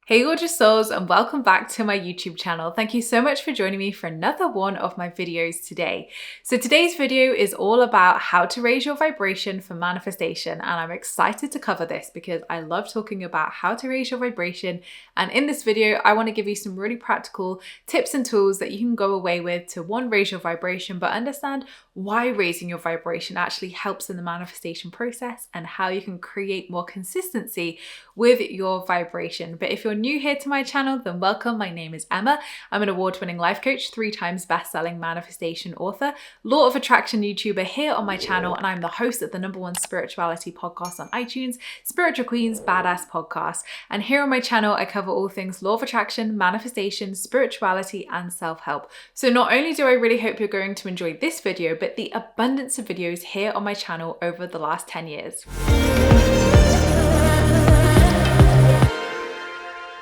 Hey gorgeous souls, and welcome back to my YouTube channel. Thank you so much for joining me for another one of my videos today. So today's video is all about how to raise your vibration for manifestation, and I'm excited to cover this because I love talking about how to raise your vibration. And in this video, I want to give you some really practical tips and tools that you can go away with to raise your vibration, but understand why raising your vibration actually helps in the manifestation process and how you can create more consistency with your vibration. But if you're new here to my channel, then welcome. My name is Emma. I'm an award-winning life coach, 3 times best-selling manifestation author, law of attraction YouTuber here on my channel, and I'm the host of the #1 spirituality podcast on iTunes, Spiritual Queen's Badass Podcast. And here on my channel, I cover all things law of attraction, manifestation, spirituality, and self-help. So not only do I really hope you're going to enjoy this video, but the abundance of videos here on my channel over the last 10 years.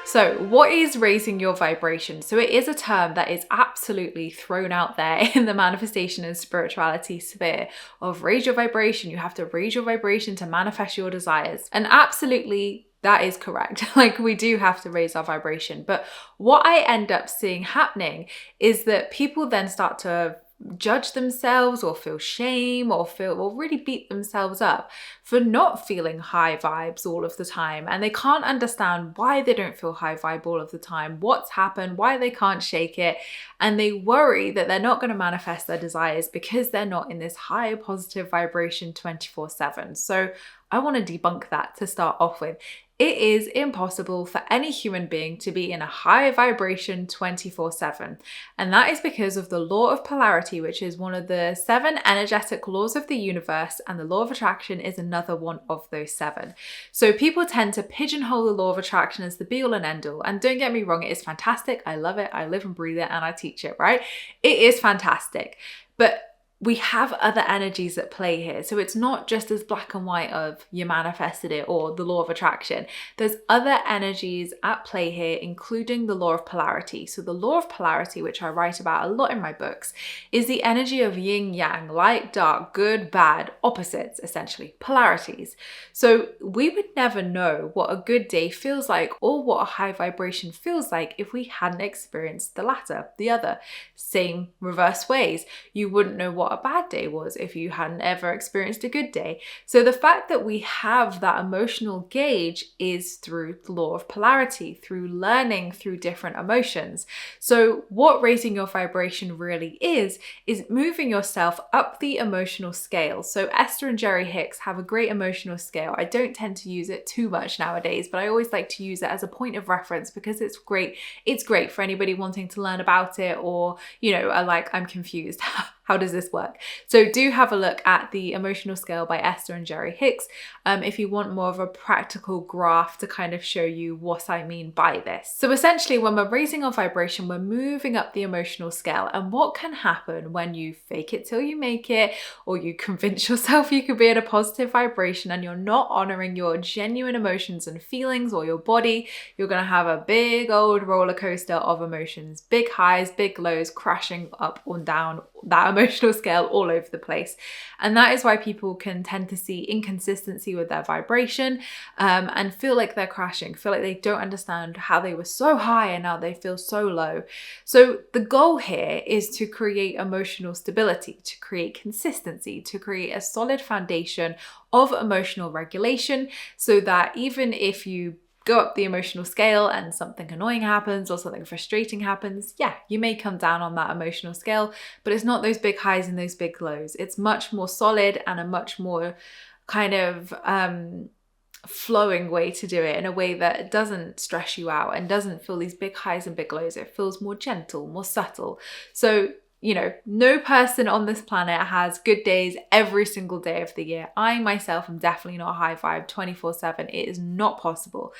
So what is raising your vibration? So it is a term that is absolutely thrown out there in the manifestation and spirituality sphere of raise your vibration. You have to raise your vibration to manifest your desires. And absolutely, that is correct. Like, we do have to raise our vibration. But what I end up seeing happening is that people then start to judge themselves or feel shame or really beat themselves up for not feeling high vibes all of the time. And they can't understand why they don't feel high vibe all of the time, what's happened, why they can't shake it. And they worry that they're not going to manifest their desires because they're not in this high positive vibration 24/7. So I want to debunk that to start off with. It is impossible for any human being to be in a high vibration 24/7. And that is because of the law of polarity, which is one of the 7 energetic laws of the universe. And the law of attraction is another one of those 7. So people tend to pigeonhole the law of attraction as the be all and end all. And don't get me wrong, it is fantastic. I love it. I live and breathe it and I teach it, right? It is fantastic. But we have other energies at play here. So it's not just as black and white of you manifested it or the law of attraction. There's other energies at play here, including the law of polarity. So the law of polarity, which I write about a lot in my books, is the energy of yin yang, light, dark, good, bad, opposites, essentially, polarities. So we would never know what a good day feels like or what a high vibration feels like if we hadn't experienced the latter, the other. Same reverse ways. You wouldn't know what a bad day was if you hadn't ever experienced a good day. So the fact that we have that emotional gauge is through the law of polarity, through learning through different emotions. So what raising your vibration really is moving yourself up the emotional scale. So Esther and Jerry Hicks have a great emotional scale. I don't tend to use it too much nowadays, but I always like to use it as a point of reference because it's great. It's great for anybody wanting to learn about it or, I'm confused. How does this work? So do have a look at the emotional scale by Esther and Jerry Hicks if you want more of a practical graph to kind of show you what I mean by this. So essentially, when we're raising our vibration, we're moving up the emotional scale. And what can happen when you fake it till you make it, or you convince yourself you could be at a positive vibration and you're not honoring your genuine emotions and feelings or your body? You're going to have a big old roller coaster of emotions, big highs, big lows, crashing up and down that emotional scale all over the place. And that is why people can tend to see inconsistency with their vibration and feel like they're crashing, feel like they don't understand how they were so high and now they feel so low. So the goal here is to create emotional stability, to create consistency, to create a solid foundation of emotional regulation so that even if you go up the emotional scale and something annoying happens or something frustrating happens, yeah, you may come down on that emotional scale, but it's not those big highs and those big lows. It's much more solid and a much more kind of flowing way to do it in a way that doesn't stress you out and doesn't feel these big highs and big lows. It feels more gentle, more subtle. So no person on this planet has good days every single day of the year. I myself am definitely not high vibe 24/7. It is not possible.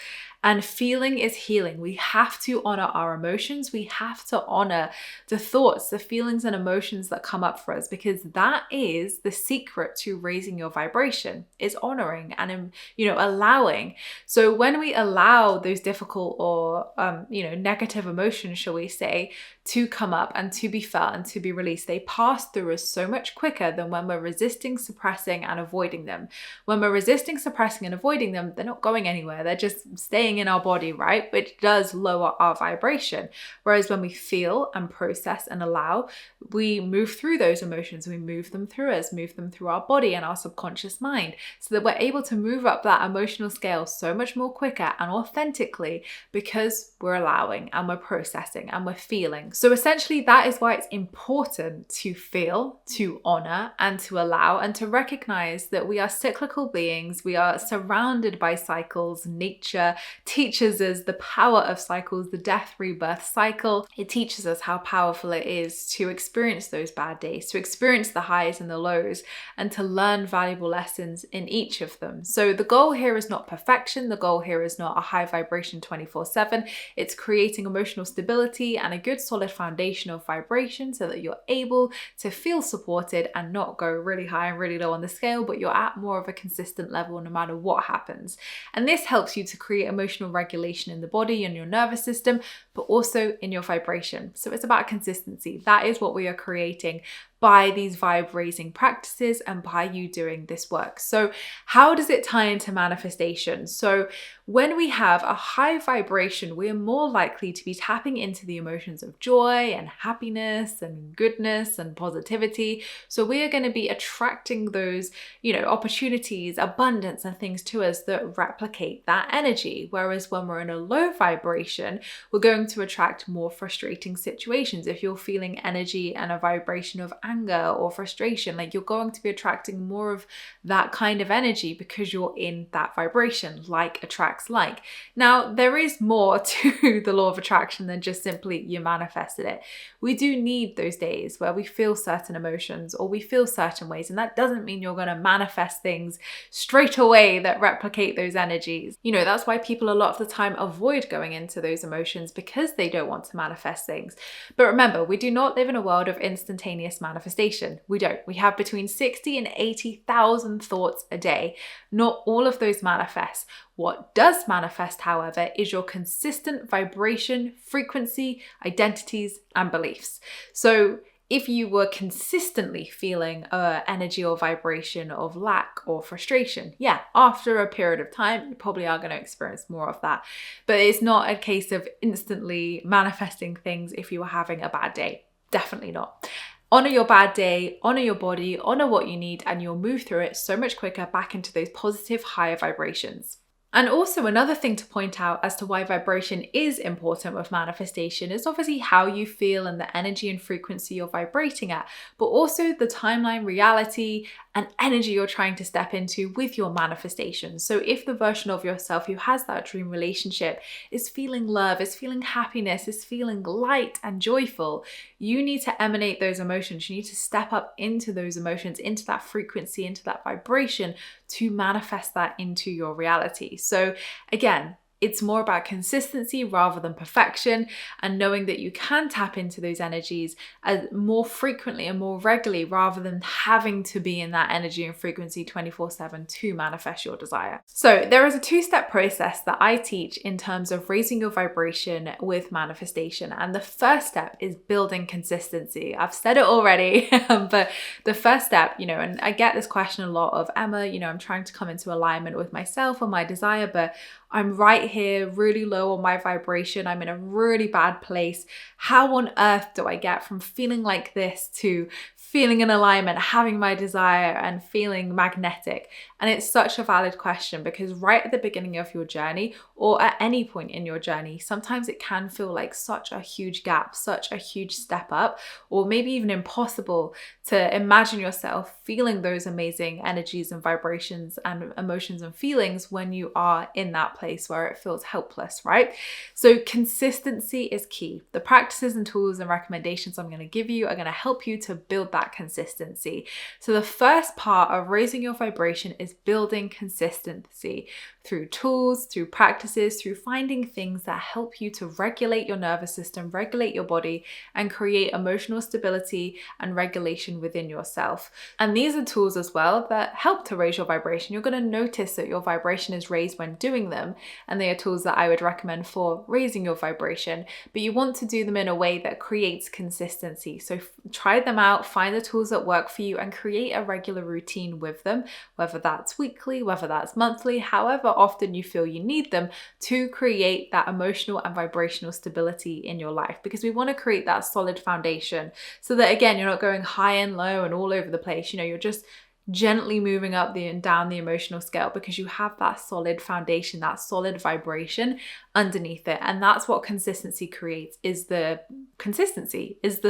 And feeling is healing. We have to honor our emotions. We have to honor the thoughts, the feelings and emotions that come up for us, because that is the secret to raising your vibration, is honoring and, allowing. So when we allow those difficult or, negative emotions, shall we say, to come up and to be felt and to be released, they pass through us so much quicker than when we're resisting, suppressing and avoiding them. When we're resisting, suppressing and avoiding them, they're not going anywhere. They're just staying thing in our body, right? Which does lower our vibration. Whereas when we feel and process and allow, we move through those emotions, we move them through us, move them through our body and our subconscious mind, so that we're able to move up that emotional scale so much more quicker and authentically, because we're allowing and we're processing and we're feeling. So essentially, that is why it's important to feel, to honor, and to allow, and to recognize that we are cyclical beings. We are surrounded by cycles. Nature teaches us the power of cycles, the death rebirth cycle. It teaches us how powerful it is to experience those bad days, to experience the highs and the lows, and to learn valuable lessons in each of them. So the goal here is not perfection. The goal here is not a high vibration 24/7. It's creating emotional stability and a good solid foundation of vibration, so that you're able to feel supported and not go really high and really low on the scale, but you're at more of a consistent level no matter what happens. And this helps you to create emotional regulation in the body and your nervous system, but also in your vibration. So it's about consistency. That is what we are creating by these vibe raising practices and by you doing this work. So how does it tie into manifestation? So when we have a high vibration, we are more likely to be tapping into the emotions of joy and happiness and goodness and positivity. So we are going to be attracting those, opportunities, abundance, and things to us that replicate that energy. Whereas when we're in a low vibration, we're going to attract more frustrating situations. If you're feeling energy and a vibration of anger or frustration, like, you're going to be attracting more of that kind of energy because you're in that vibration. Like attracts like. Now, there is more to the law of attraction than just simply you manifested it. We do need those days where we feel certain emotions or we feel certain ways, and that doesn't mean you're going to manifest things straight away that replicate those energies. That's why people a lot of the time avoid going into those emotions, because they don't want to manifest things. But remember, we do not live in a world of instantaneous manifestation. We don't. We have between 60 and 80,000 thoughts a day. Not all of those manifest. What does manifest, however, is your consistent vibration, frequency, identities, and beliefs. So if you were consistently feeling energy or vibration of lack or frustration, after a period of time, you probably are going to experience more of that. But it's not a case of instantly manifesting things if you were having a bad day. Definitely not. Honor your bad day, honor your body, honor what you need, and you'll move through it so much quicker back into those positive, higher vibrations. And also, another thing to point out as to why vibration is important with manifestation is obviously how you feel and the energy and frequency you're vibrating at, but also the timeline, reality, and energy you're trying to step into with your manifestation. So if the version of yourself who has that dream relationship is feeling love, is feeling happiness, is feeling light and joyful, you need to emanate those emotions. You need to step up into those emotions, into that frequency, into that vibration, to manifest that into your reality. So again, it's more about consistency rather than perfection, and knowing that you can tap into those energies more frequently and more regularly, rather than having to be in that energy and frequency 24/7 to manifest your desire. So there is a two-step process that I teach in terms of raising your vibration with manifestation. And the first step is building consistency. I've said it already, but the first step, and I get this question a lot of, Emma, I'm trying to come into alignment with myself and my desire, but I'm right here, really low on my vibration. I'm in a really bad place. How on earth do I get from feeling like this to feeling in alignment, having my desire, and feeling magnetic? And it's such a valid question, because right at the beginning of your journey, or at any point in your journey, sometimes it can feel like such a huge gap, such a huge step up, or maybe even impossible to imagine yourself feeling those amazing energies and vibrations and emotions and feelings when you are in that place where it feels helpless, right? So consistency is key. The practices and tools and recommendations I'm going to give you are going to help you to build that consistency. So the first part of raising your vibration is building consistency through tools, through practices, through finding things that help you to regulate your nervous system, regulate your body, and create emotional stability and regulation within yourself. And these are tools as well that help to raise your vibration. You're going to notice that your vibration is raised when doing them, them, and they are tools that I would recommend for raising your vibration, but you want to do them in a way that creates consistency. So try them out, find the tools that work for you, and create a regular routine with them, whether that's weekly, whether that's monthly, however often you feel you need them to create that emotional and vibrational stability in your life, because we want to create that solid foundation so that, again, you're not going high and low and all over the place. You're just gently moving up and down the emotional scale because you have that solid foundation, that solid vibration underneath it. And that's what consistency creates, is the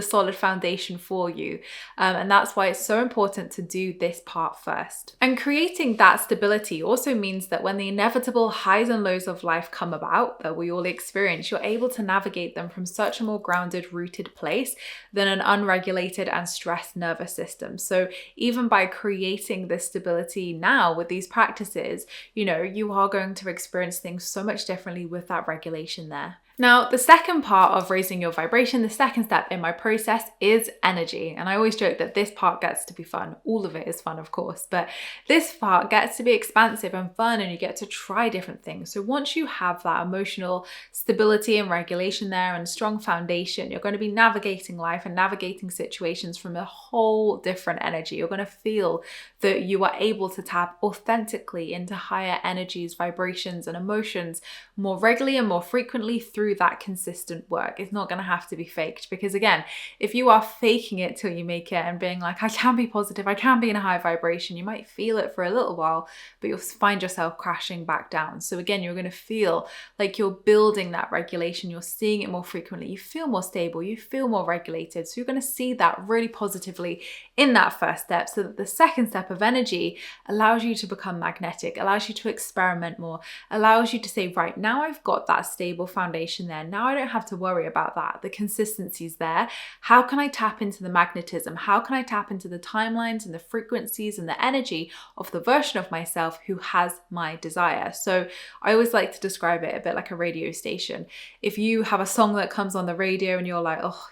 solid foundation for you. And that's why it's so important to do this part first. And creating that stability also means that when the inevitable highs and lows of life come about, that we all experience, you're able to navigate them from such a more grounded, rooted place than an unregulated and stressed nervous system. So even by creating this stability now with these practices, you are going to experience things so much differently with that regulation there. Now, the second part of raising your vibration, the second step in my process, is energy. And I always joke that this part gets to be fun. All of it is fun, of course, but this part gets to be expansive and fun, and you get to try different things. So once you have that emotional stability and regulation there and strong foundation, you're going to be navigating life and navigating situations from a whole different energy. You're going to feel that you are able to tap authentically into higher energies, vibrations, and emotions more regularly and more frequently through that consistent work. It's not going to have to be faked, because again, if you are faking it till you make it and being like, I can be positive, I can be in a high vibration, you might feel it for a little while, but you'll find yourself crashing back down. So again, you're going to feel like you're building that regulation, you're seeing it more frequently, you feel more stable, you feel more regulated. So you're going to see that really positively in that first step, so that the second step of energy allows you to become magnetic, allows you to experiment more, allows you to say, right, now I've got that stable foundation there. Now I don't have to worry about that. The consistency's there. How can I tap into the magnetism? How can I tap into the timelines and the frequencies and the energy of the version of myself who has my desire? So I always like to describe it a bit like a radio station. If you have a song that comes on the radio and you're like, oh,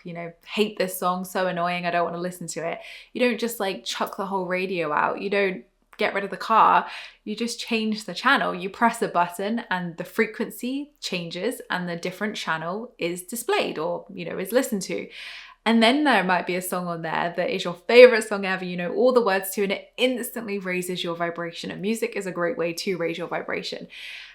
hate this song, so annoying, I don't want to listen to it. You don't just like chuck the whole radio out. You don't get rid of the car, you just change the channel. You press a button and the frequency changes and the different channel is displayed or, is listened to. And then there might be a song on there that is your favorite song ever, all the words to, and it instantly raises your vibration. And music is a great way to raise your vibration.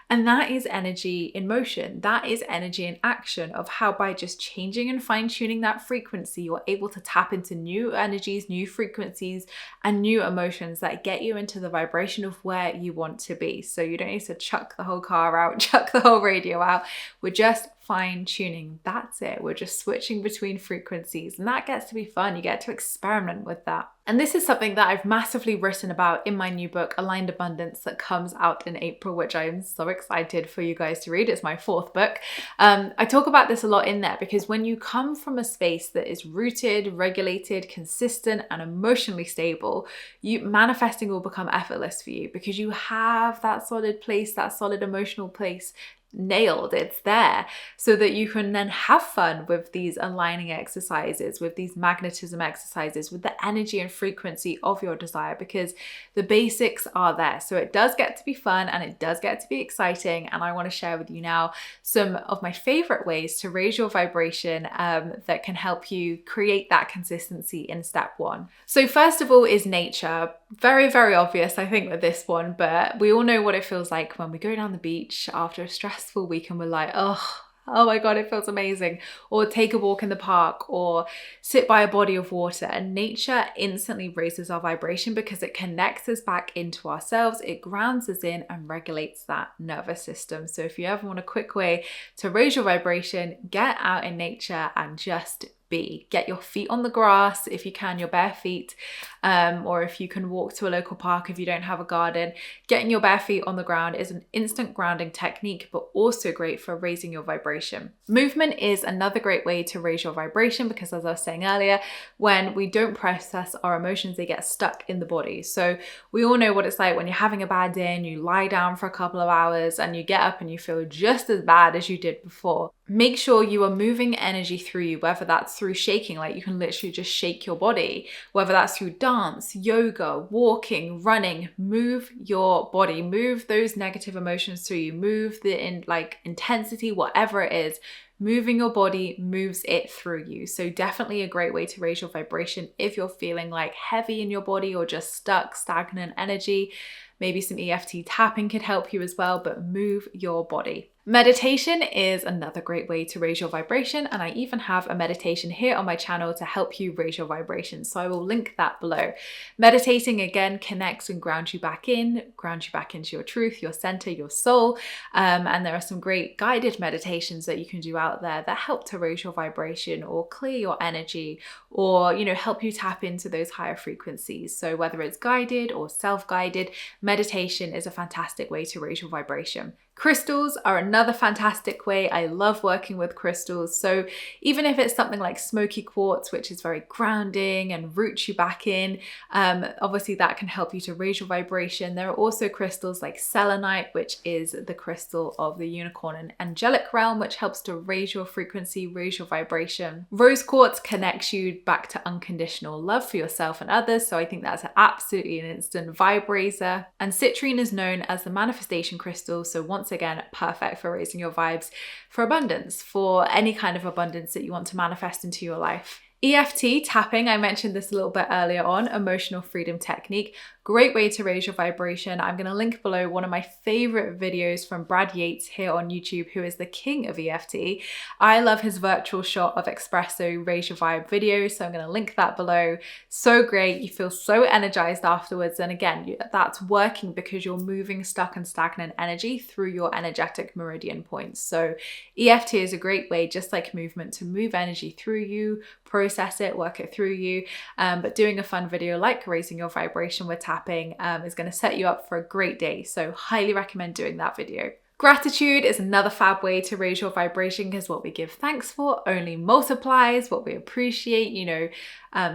And that is energy in motion. That is energy in action, of how by just changing and fine-tuning that frequency, you're able to tap into new energies, new frequencies, and new emotions that get you into the vibration of where you want to be. So you don't need to chuck the whole car out, chuck the whole radio out. We're just fine-tuning. That's it. We're just switching between frequencies, and that gets to be fun. You get to experiment with that. And this is something that I've massively written about in my new book, Aligned Abundance, that comes out in April, which I am so excited for you guys to read. It's my 4th book. I talk about this a lot in there, because when you come from a space that is rooted, regulated, consistent, and emotionally stable, manifesting will become effortless for you, because you have that solid place, that solid emotional place nailed. It's there, so that you can then have fun with these aligning exercises, with these magnetism exercises, with the energy and frequency of your desire, because the basics are there. So it does get to be fun and it does get to be exciting. And I want to share with you now some of my favorite ways to raise your vibration that can help you create that consistency in step 1. So first of all is nature. Very, very obvious, I think, with this one, but we all know what it feels like when we go down the beach after a stressful week and we're like, oh my God, it feels amazing. Or take a walk in the park or sit by a body of water. And nature instantly raises our vibration because it connects us back into ourselves. It grounds us in and regulates that nervous system. So if you ever want a quick way to raise your vibration, get out in nature and just be. Get your feet on the grass if you can, your bare feet, or if you can walk to a local park if you don't have a garden. Getting your bare feet on the ground is an instant grounding technique, but also great for raising your vibration. Movement is another great way to raise your vibration, because as I was saying earlier, when we don't process our emotions, they get stuck in the body. So we all know what it's like when you're having a bad day and you lie down for a couple of hours and you get up and you feel just as bad as you did before. Make sure you are moving energy through you, whether that's through shaking, like you can literally just shake your body, whether that's through dance, yoga, walking, running. Move your body, move those negative emotions through you, move the intensity, whatever it is. Moving your body moves it through you. So definitely a great way to raise your vibration if you're feeling like heavy in your body or just stuck, stagnant energy. Maybe some EFT tapping could help you as well, but move your body. Meditation is another great way to raise your vibration, and I even have a meditation here on my channel to help you raise your vibration, so I will link that below. Meditating again connects and grounds you back into your truth, your center, your soul, and there are some great guided meditations that you can do out there that help to raise your vibration or clear your energy, or help you tap into those higher frequencies. So whether it's guided or self-guided, meditation is a fantastic way to raise your vibration. Crystals are another fantastic way. I love working with crystals. So even if it's something like smoky quartz, which is very grounding and roots you back in, obviously that can help you to raise your vibration. There are also crystals like selenite, which is the crystal of the unicorn and angelic realm, which helps to raise your frequency, raise your vibration. Rose quartz connects you back to unconditional love for yourself and others. So I think that's absolutely an instant vibe raiser. And citrine is known as the manifestation crystal. So once again, perfect for raising your vibes for abundance, for any kind of abundance that you want to manifest into your life. EFT tapping, I mentioned this a little bit earlier on, emotional freedom technique. Great way to raise your vibration. I'm going to link below one of my favorite videos from Brad Yates here on YouTube, who is the king of EFT. I love his virtual shot of espresso raise your vibe video, so I'm going to link that below. So great. You feel so energized afterwards. And again, that's working because you're moving stuck and stagnant energy through your energetic meridian points. So EFT is a great way, just like movement, to move energy through you, process it, work it through you. But doing a fun video like raising your vibration with tapping is going to set you up for a great day. So highly recommend doing that video. Gratitude is another fab way to raise your vibration, because what we give thanks for only multiplies what we appreciate.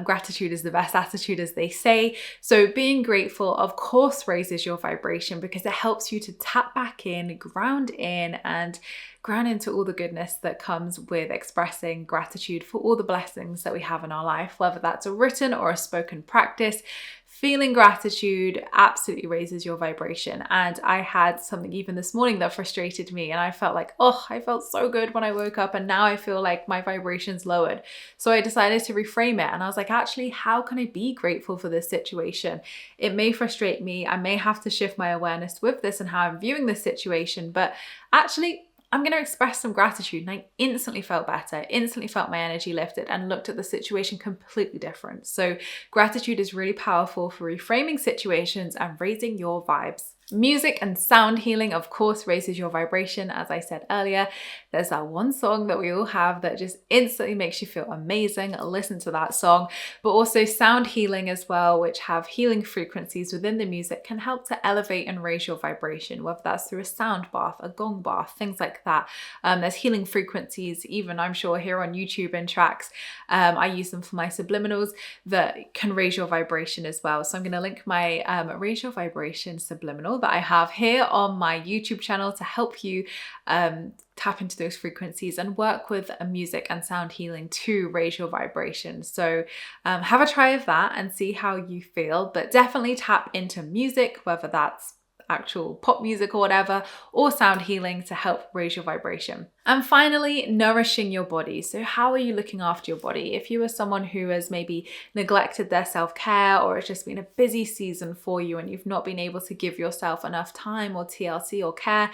Gratitude is the best attitude, as they say. So being grateful, of course, raises your vibration because it helps you to tap back in, ground into all the goodness that comes with expressing gratitude for all the blessings that we have in our life, whether that's a written or a spoken practice. Feeling gratitude absolutely raises your vibration. And I had something even this morning that frustrated me, and I felt like, I felt so good when I woke up, and now I feel like my vibration's lowered. So I decided to reframe it, and I was like, actually, how can I be grateful for this situation? It may frustrate me. I may have to shift my awareness with this and how I'm viewing this situation, but actually, I'm going to express some gratitude. And I instantly felt better, instantly felt my energy lifted, and looked at the situation completely different. So gratitude is really powerful for reframing situations and raising your vibes. Music and sound healing, of course, raises your vibration. As I said earlier, there's that one song that we all have that just instantly makes you feel amazing. Listen to that song. But also sound healing as well, which have healing frequencies within the music, can help to elevate and raise your vibration, whether that's through a sound bath, a gong bath, things like that. There's healing frequencies, even I'm sure here on YouTube in tracks. I use them for my subliminals that can raise your vibration as well. So I'm going to link my raise your vibration subliminal that I have here on my YouTube channel to help you tap into those frequencies and work with music and sound healing to raise your vibration. So have a try of that and see how you feel, but definitely tap into music, whether that's actual pop music or whatever, or sound healing to help raise your vibration. And finally, nourishing your body. So how are you looking after your body? If you are someone who has maybe neglected their self-care, or it's just been a busy season for you and you've not been able to give yourself enough time or TLC or care,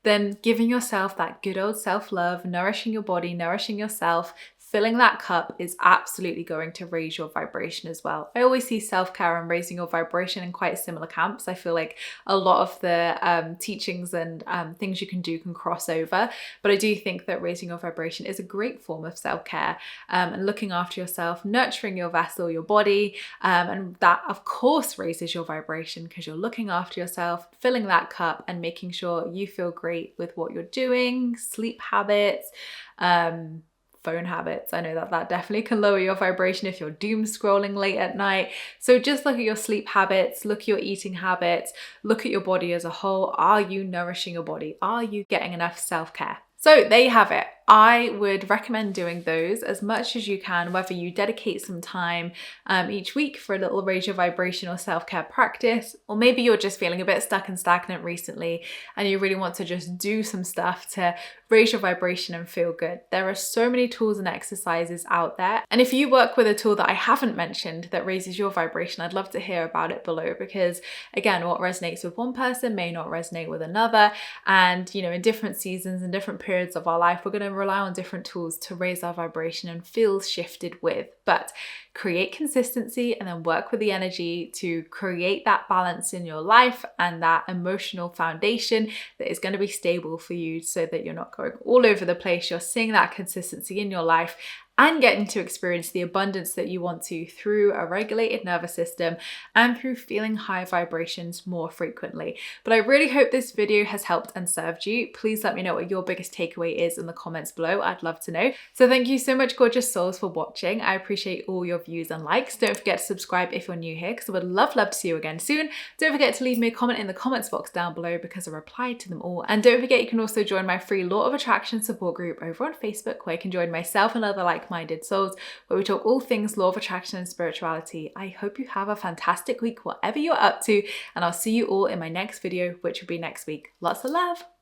then giving yourself that good old self-love, nourishing your body, nourishing yourself, filling that cup is absolutely going to raise your vibration as well. I always see self-care and raising your vibration in quite similar camps. I feel like a lot of the teachings and things you can do can cross over, but I do think that raising your vibration is a great form of self-care, and looking after yourself, nurturing your vessel, your body, and that of course raises your vibration because you're looking after yourself, filling that cup and making sure you feel great with what you're doing, sleep habits, phone habits. I know that definitely can lower your vibration if you're doom scrolling late at night. So just look at your sleep habits, look at your eating habits, look at your body as a whole. Are you nourishing your body? Are you getting enough self-care? So there you have it. I would recommend doing those as much as you can, whether you dedicate some time each week for a little raise your vibration or self-care practice, or maybe you're just feeling a bit stuck and stagnant recently and you really want to just do some stuff to raise your vibration and feel good. There are so many tools and exercises out there. And if you work with a tool that I haven't mentioned that raises your vibration, I'd love to hear about it below, because again, what resonates with one person may not resonate with another. And in different seasons and different periods of our life, we're going to rely on different tools to raise our vibration and feel shifted with. But create consistency and then work with the energy to create that balance in your life and that emotional foundation that is going to be stable for you, so that you're not going all over the place. You're seeing that consistency in your life and getting to experience the abundance that you want to through a regulated nervous system and through feeling high vibrations more frequently. But I really hope this video has helped and served you. Please let me know what your biggest takeaway is in the comments below. I'd love to know. So thank you so much, gorgeous souls, for watching. I appreciate all your views and likes. Don't forget to subscribe if you're new here, because I would love to see you again soon. Don't forget to leave me a comment in the comments box down below, because I replied to them all. And don't forget, you can also join my free Law of Attraction support group over on Facebook, where you can join myself and other like-minded souls, where we talk all things law of attraction and spirituality. I hope you have a fantastic week, whatever you're up to, and I'll see you all in my next video, which will be next week. Lots of love.